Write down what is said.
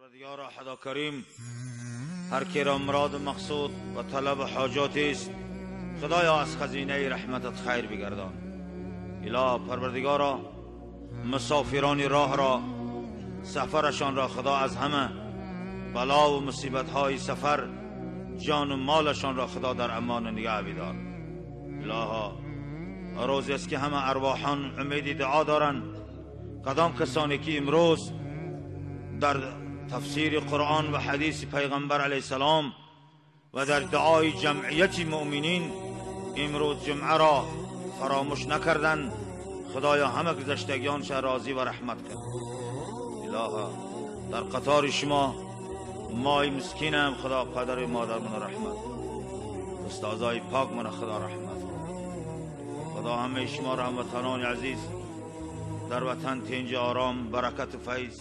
پروردگار احد کریم هر کی را مراد مقصود و طلب حاجاتی است خدایا از خزینه رحمتت خیر بگردان. اله پروردگارا مسافران راه را سفرشان را خدا از همه بلا و مصیبت های سفر جان و مالشان را خدا در امان نگه بدار. الها روزی است که همه ارواحان امید دعا دارند. کدام کسانی که امروز در تفسیر قرآن و حدیث پیغمبر علیه السلام و در دعای جمعیت مؤمنین امروز جمعه را فراموش نکردند، خدایا همه گذشتگیانش راضی و رحمت کن. الها در قطار شما مای مسکینم، خدا پدر مادر من رحمت، استادای پاک من خدا رحمت کن. خدا همه شما را هموطنان عزیز در وطن تنج آرام برکت و فیض